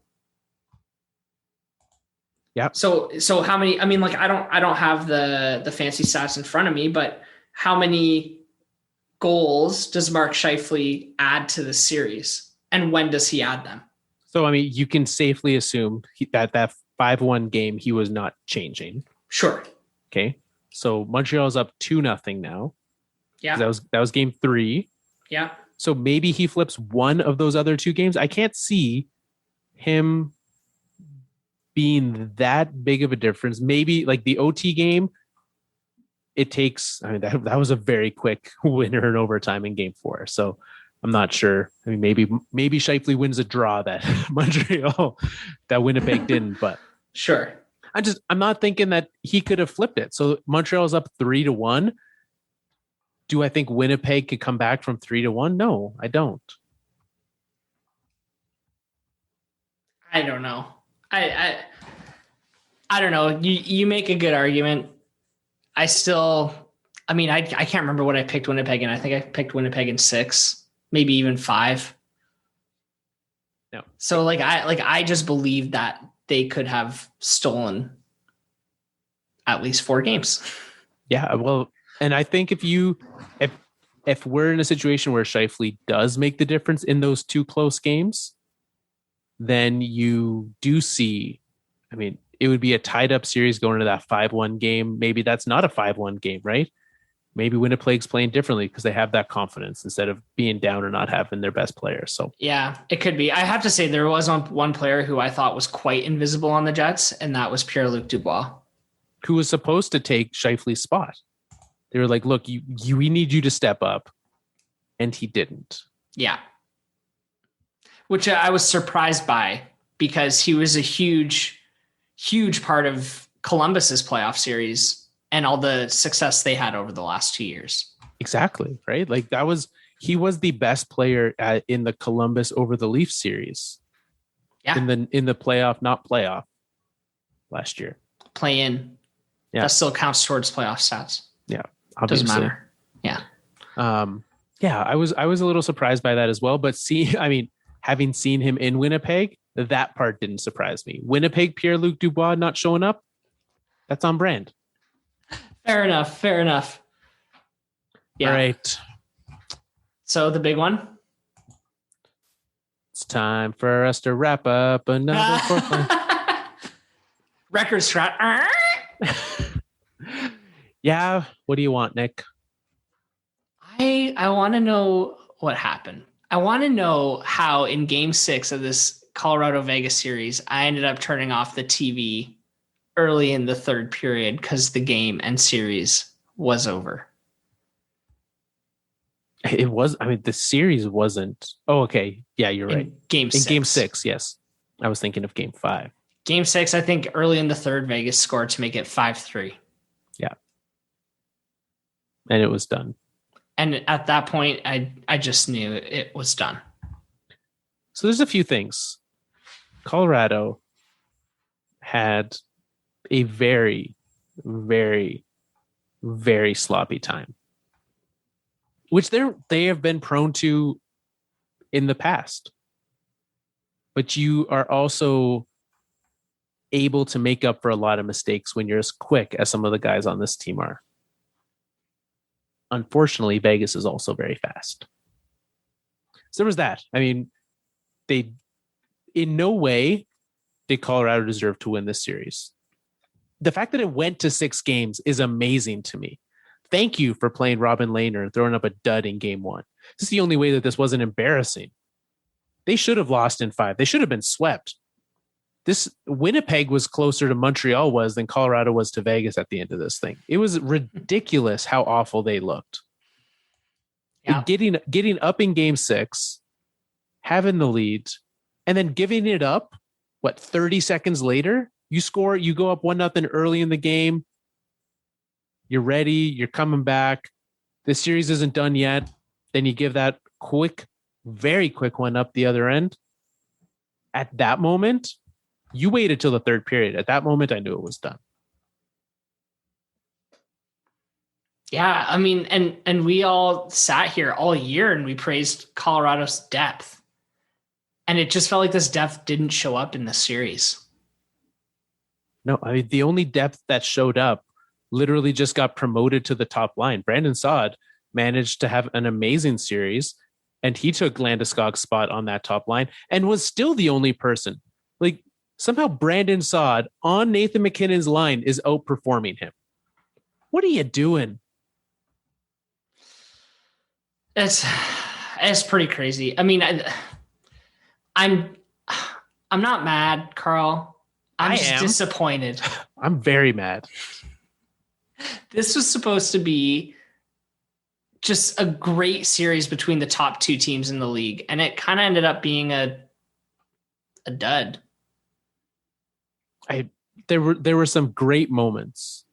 Yeah. So how many, I mean, like, I don't have the fancy stats in front of me, but how many goals does Mark Scheifele add to the series? And when does he add them? So, I mean, you can safely assume that 5-1 game, he was not changing. Sure. Okay. So Montreal's up 2-0 now. Yeah. That was game 3. Yeah. So maybe he flips one of those other 2 games. I can't see him being that big of a difference. Maybe like the OT game, it takes, I mean, that was a very quick winner in overtime in game 4. So I'm not sure. I mean, maybe Scheifele wins a draw that Montreal, that Winnipeg didn't, but sure. I'm not thinking that he could have flipped it. So Montreal's up 3-1. Do I think Winnipeg could come back from 3-1? No, I don't. I don't know. I don't know. You make a good argument. I can't remember what I picked Winnipeg in. I think I picked Winnipeg in 6, maybe even 5. No. So I just believe that they could have stolen at least 4 games. Yeah, well, and I think if we're in a situation where Scheifele does make the difference in those 2 close games, then you do see, I mean, it would be a tied up series going into that 5-1 game. Maybe that's not a 5-1 game, right? Maybe Winnipeg's playing differently because they have that confidence instead of being down or not having their best player. So yeah, it could be. I have to say there was one player who I thought was quite invisible on the Jets, and that was Pierre-Luc Dubois, who was supposed to take Scheifele's spot. They were like, look, we need you to step up. And he didn't. Yeah. Which I was surprised by because he was a huge, huge part of Columbus's playoff series and all the success they had over the last 2 years. Exactly. Right. Like he was the best player in the Columbus over the Leafs series. Yeah. In the playoff, not playoff last year. Play in. Yeah. That still counts towards playoff stats. Yeah. Obviously. Doesn't matter. Yeah. Yeah. I was a little surprised by that as well, but having seen him in Winnipeg, that part didn't surprise me. Winnipeg, Pierre-Luc Dubois not showing up, that's on brand. Fair enough. Yeah. All right. So the big one? It's time for us to wrap up another fourth. Record strat. Yeah. What do you want, Nick? I want to know what happened. I want to know how in game 6 of this Colorado Vegas series, I ended up turning off the TV early in the 3rd period because the game and series was over. It was, I mean, the series wasn't. Oh, okay. Yeah, you're right. Game 6. In game 6, yes. I was thinking of game 5. Game 6, I think early in the 3rd, Vegas scored to make it 5-3. Yeah. And it was done. And at that point, I just knew it was done. So there's a few things. Colorado had a very, very, very sloppy time, which they have been prone to in the past. But you are also able to make up for a lot of mistakes when you're as quick as some of the guys on this team are. Unfortunately, Vegas is also very fast. So there was that. I mean, they in no way did Colorado deserve to win this series. The fact that it went to 6 games is amazing to me. Thank you for playing Robin Lehner and throwing up a dud in game 1. This is the only way that this wasn't embarrassing. They should have lost in 5. They should have been swept. this Winnipeg was closer to Montreal was than Colorado was to Vegas at the end of this thing. It was ridiculous how awful they looked. Yeah. Getting up in game 6, having the lead, and then giving it up, 30 seconds later, you score, you go up 1-0 early in the game. You're ready, you're coming back. The series isn't done yet. Then you give that very quick one up the other end. At that moment, you waited till the third period. At that moment, I knew it was done. Yeah, I mean, and we all sat here all year and we praised Colorado's depth. And it just felt like this depth didn't show up in this series. No, I mean, the only depth that showed up literally just got promoted to the top line. Brandon Saad managed to have an amazing series, and he took Landeskog's spot on that top line and was still the only person. Like, somehow Brandon Saad on Nathan McKinnon's line is outperforming him. What are you doing? It's pretty crazy. I mean, I'm not mad, Carl. I'm just disappointed. I'm very mad. This was supposed to be just a great series between the top two teams in the league, and it kind of ended up being a dud. There were some great moments.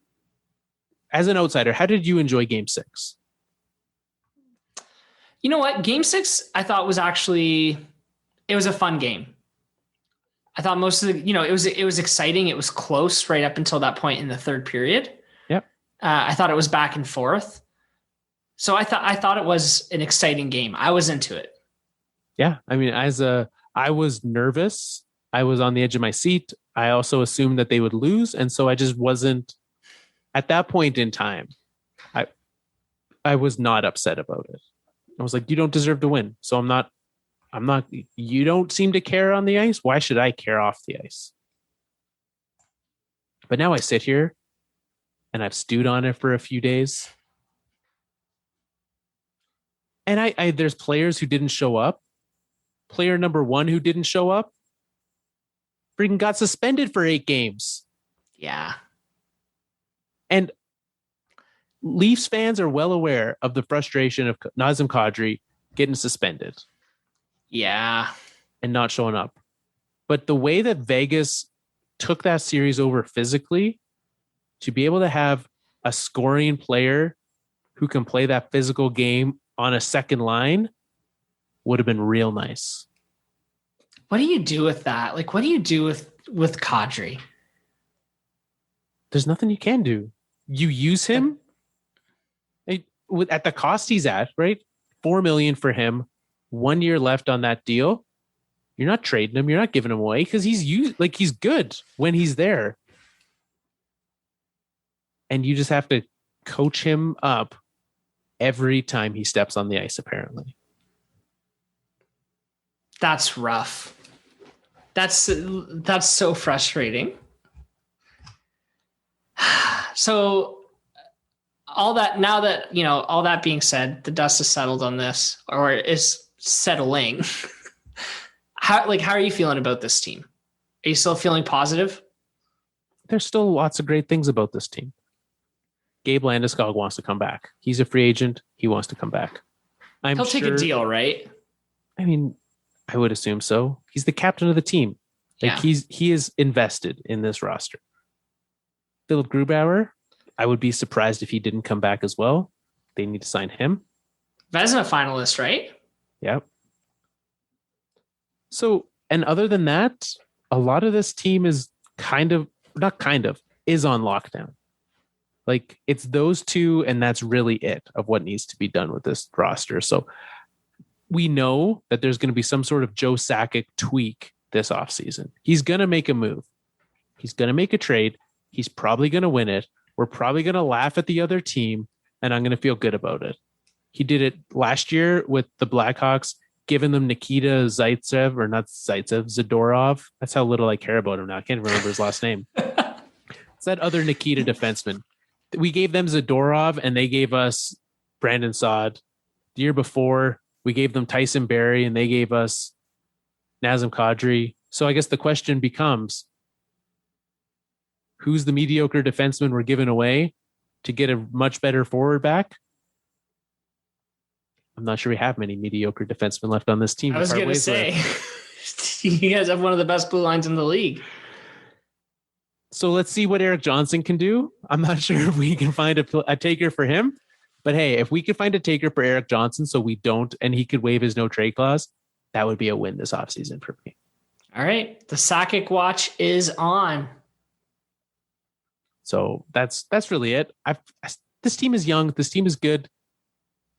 As an outsider, how did you enjoy Game 6? You know what? Game 6, I thought was actually, it was a fun game. I thought most of the, it was exciting. It was close right up until that point in the third period. Yep. I thought it was back and forth. So I thought it was an exciting game. I was into it. Yeah. I mean, I was nervous. I was on the edge of my seat. I also assumed that they would lose. And so I just wasn't at that point in time. I was not upset about it. I was like, you don't deserve to win. So I'm not, you don't seem to care on the ice. Why should I care off the ice? But now I sit here and I've stewed on it for a few days. And I there's players who didn't show up. Player number 1 who didn't show up freaking got suspended for 8 games. Yeah. And Leafs fans are well aware of the frustration of Nazem Kadri getting suspended. Yeah. And not showing up. But the way that Vegas took that series over physically, to be able to have a scoring player who can play that physical game on a second line would have been real nice. What do you do with that? Like, what do you do with Kadri? There's nothing you can do. You use him at the cost he's at, right? $4 million for him, 1 year left on that deal. You're not trading him. You're not giving him away because he's good when he's there. And you just have to coach him up every time he steps on the ice, apparently. That's rough. That's so frustrating. So all that being said, the dust is settled on this, or is settling. How are you feeling about this team? Are you still feeling positive? There's still lots of great things about this team. Gabe Landeskog wants to come back. He's a free agent. He wants to come back. He'll take a deal, right? I mean, I would assume so. He's the captain of the team. He is invested in this roster. Philip Grubauer, I would be surprised if he didn't come back as well. They need to sign him. Vezina finalist, right? Yep. So, and other than that, a lot of this team is is on lockdown. Like, it's those two, and that's really it of what needs to be done with this roster. So we know that there's going to be some sort of Joe Sakic tweak this offseason. He's going to make a move. He's going to make a trade. He's probably going to win it. We're probably going to laugh at the other team, and I'm going to feel good about it. He did it last year with the Blackhawks, giving them Nikita Zaitsev, or not Zaitsev, Zadorov. That's how little I care about him now. I can't remember his last name. It's that other Nikita defenseman. We gave them Zadorov, and they gave us Brandon Saad. The year before, we gave them Tyson Barrie, and they gave us Nazem Kadri. So I guess the question becomes, who's the mediocre defenseman we're giving away to get a much better forward back? I'm not sure we have many mediocre defensemen left on this team. I was going to say, you guys have one of the best blue lines in the league. So let's see what Erik Johnson can do. I'm not sure if we can find a taker for him, but hey, if we could find a taker for Erik Johnson so we don't, and he could waive his no trade clause, that would be a win this offseason for me. All right. The Sakic watch is on. So that's really it. This team is young. This team is good.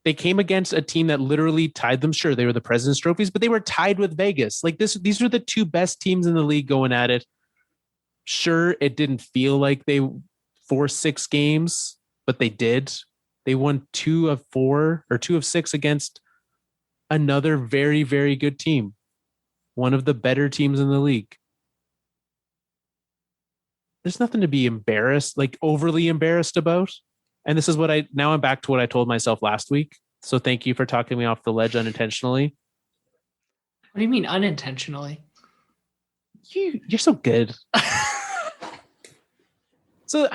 They came against a team that literally tied them. Sure, they were the President's Trophies, but they were tied with Vegas. Like these are the two best teams in the league going at it. Sure, it didn't feel like they forced 6 games, but they did. They won 2 of 4 or 2 of 6 against another very, very good team. One of the better teams in the league. There's nothing to be embarrassed, like overly embarrassed about. And this is now I'm back to what I told myself last week. So thank you for talking me off the ledge unintentionally. What do you mean unintentionally? You're so good. So,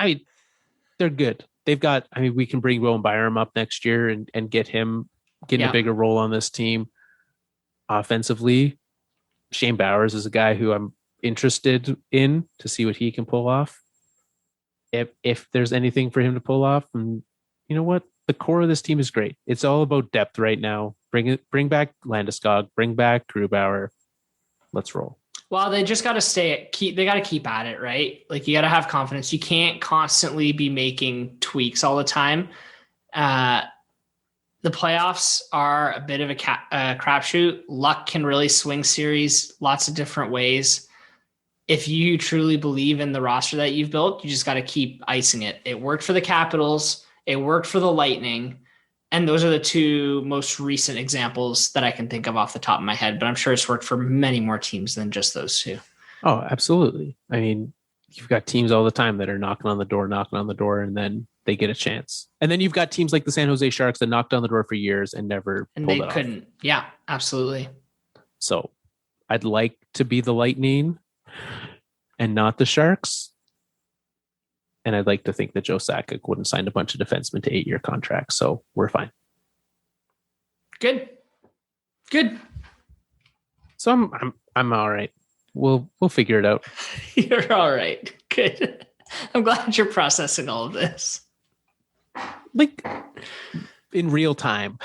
they're good. They've got, we can bring Will Byram up next year and get him getting a bigger role on this team. Offensively, Shane Bowers is a guy who I'm interested in to see what he can pull off. If there's anything for him to pull off, and you know what? The core of this team is great. It's all about depth right now. Bring back Landeskog, bring back Grubauer. Let's roll. Well, they just got to they got to keep at it, right? Like you got to have confidence. You can't constantly be making tweaks all the time. The playoffs are a bit of a crapshoot. Luck can really swing series lots of different ways. If you truly believe in the roster that you've built, you just got to keep icing it. It worked for the Capitals. It worked for the Lightning. And those are the 2 most recent examples that I can think of off the top of my head, but I'm sure it's worked for many more teams than just those 2. Oh, absolutely. You've got teams all the time that are knocking on the door, and then they get a chance. And then you've got teams like the San Jose Sharks that knocked on the door for years and never pulled it off. Couldn't. Yeah, absolutely. So I'd like to be the Lightning and not the Sharks. And I'd like to think that Joe Sakic wouldn't sign a bunch of defensemen to 8-year contracts. So we're fine. Good. So I'm all right. We'll figure it out. You're all right. Good. I'm glad you're processing all of this. Like in real time.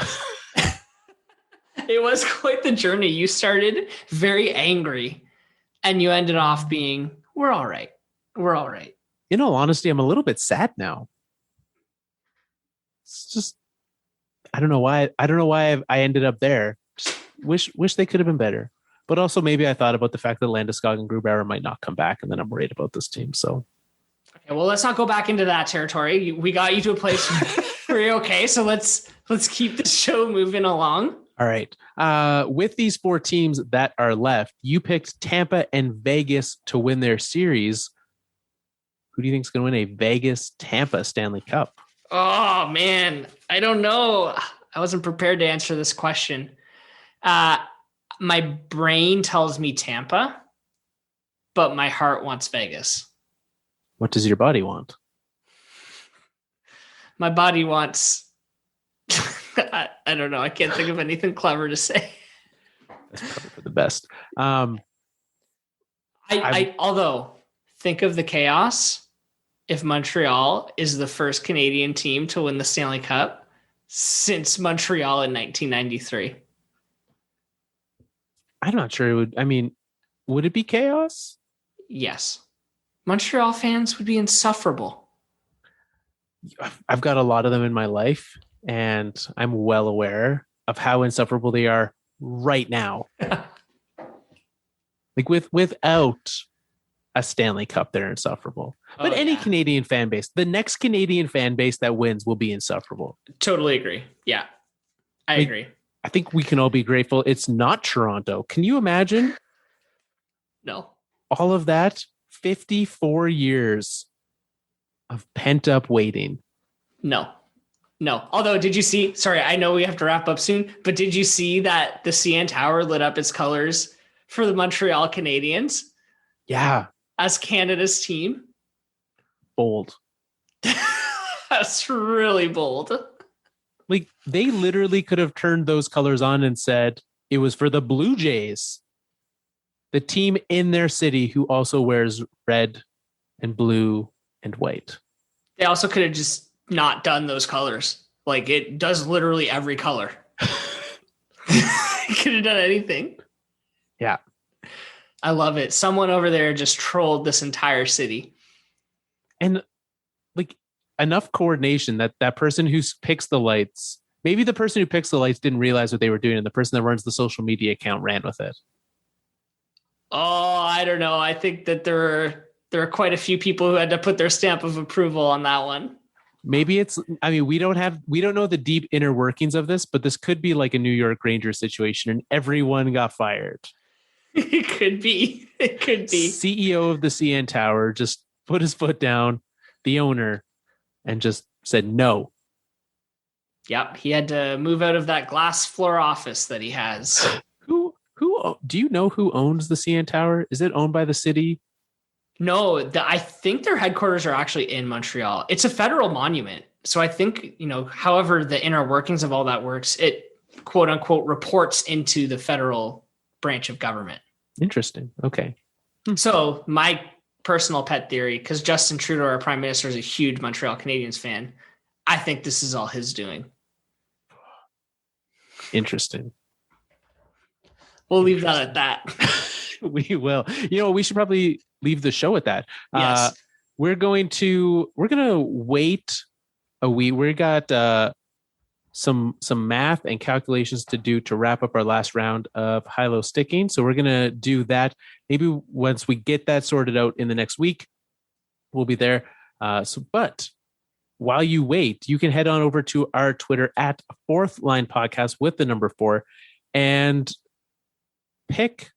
It was quite the journey. You started very angry and you ended off being, we're all right. We're all right. In all honesty, I'm a little bit sad now. It's just, I don't know why I ended up there. Just wish they could have been better. But also maybe I thought about the fact that Landeskog and Grubauer might not come back, and then I'm worried about this team. So, okay, well, let's not go back into that territory. We got you to a place where you're okay. So let's keep the show moving along. All right. With these 4 teams that are left, you picked Tampa and Vegas to win their series. Who do you think is going to win a Vegas-Tampa Stanley Cup? Oh, man. I don't know. I wasn't prepared to answer this question. My brain tells me Tampa, but my heart wants Vegas. What does your body want? My body wants... I don't know. I can't think of anything clever to say. That's probably for the best. Although, think of the chaos if Montreal is the first Canadian team to win the Stanley Cup since Montreal in 1993. I'm not sure it would. Would it be chaos? Yes. Montreal fans would be insufferable. I've got a lot of them in my life, and I'm well aware of how insufferable they are right now. Like without a Stanley Cup, they're insufferable. But any Canadian fan base, the next Canadian fan base that wins will be insufferable. Totally agree. Yeah, I agree. I think we can all be grateful it's not Toronto. Can you imagine? No. All of that 54 years of pent up waiting. No. Although, did you see, sorry, I know we have to wrap up soon, but did you see that the CN Tower lit up its colors for the Montreal Canadiens. Yeah. As Canada's team. Bold. That's really bold. Like, they literally could have turned those colors on and said it was for the Blue Jays, the team in their city who also wears red and blue and white. They also could have just not done those colors. Like, it does literally every color. It could have done anything. Yeah. I love it. Someone over there just trolled this entire city. And like, enough coordination that person who picks the lights, maybe the person who picks the lights didn't realize what they were doing, and the person that runs the social media account ran with it. Oh, I don't know. I think that there are quite a few people who had to put their stamp of approval on that one. Maybe it's, I mean, we don't know the deep inner workings of this, but this could be like a New York Rangers situation and everyone got fired. It could be. It could be. CEO of the CN Tower just put his foot down, the owner, and just said no. Yep. He had to move out of that glass floor office that he has. Who do you know who owns the CN Tower? Is it owned by the city? No, I think their headquarters are actually in Montreal. It's a federal monument. So I think, however the inner workings of all that works, it quote unquote reports into the federal branch of government. Interesting. Okay. So my personal pet theory, because Justin Trudeau, our prime minister, is a huge Montreal Canadiens fan, I think this is all his doing. Interesting. We'll leave that at that. We will. We should probably leave the show at that. Yes. We're going to wait a week. We got some math and calculations to do to wrap up our last round of high-low sticking. So we're going to do that. Maybe once we get that sorted out in the next week, we'll be there. But while you wait, you can head on over to our Twitter at Fourth Line Podcast with the number 4 and pick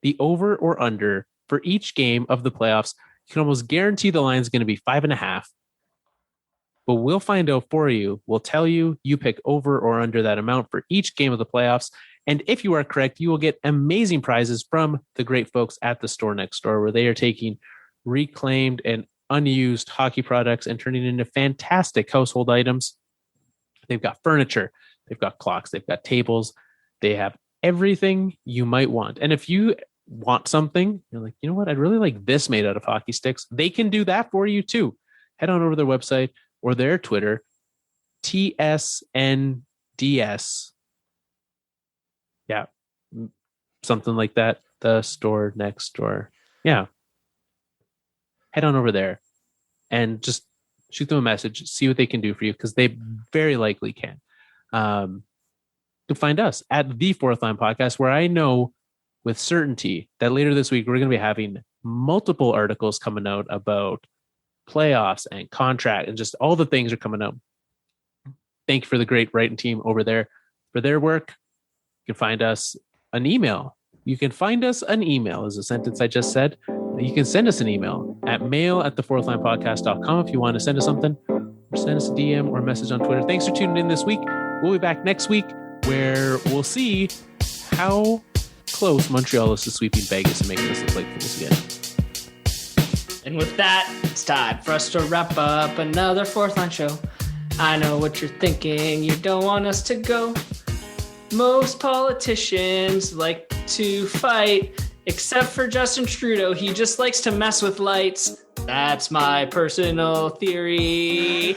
the over or under for each game of the playoffs. You can almost guarantee the line is going to be 5.5. But we'll find out for you. We'll tell you, you pick over or under that amount for each game of the playoffs. And if you are correct, you will get amazing prizes from the great folks at the store next door, where they are taking reclaimed and unused hockey products and turning it into fantastic household items. They've got furniture, they've got clocks, they've got tables, they have everything you might want. And if you want something, you're like, you know what, I'd really like this made out of hockey sticks, they can do that for you too. Head on over to their website or their Twitter, TSNDS. Yeah, something like that. The store next door. Yeah. Head on over there and just shoot them a message, see what they can do for you, because they very likely can. To find us at the Fourth Line Podcast, where I know with certainty that later this week we're going to be having multiple articles coming out about playoffs and contract and just all the things are coming out. Thank you for the great writing team over there for their work. You can find us an email. You can find us an email is a sentence I just said. You can send us an email at mail@thefourthlinepodcast.com if you want to send us something, or send us a DM or a message on Twitter. Thanks for tuning in this week. We'll be back next week where we'll see how close Montreal is to sweeping Vegas and making us look like fools again. And with that, it's time for us to wrap up another Fourth Line show. I know what you're thinking. You don't want us to go. Most politicians like to fight, except for Justin Trudeau. He just likes to mess with lights. That's my personal theory.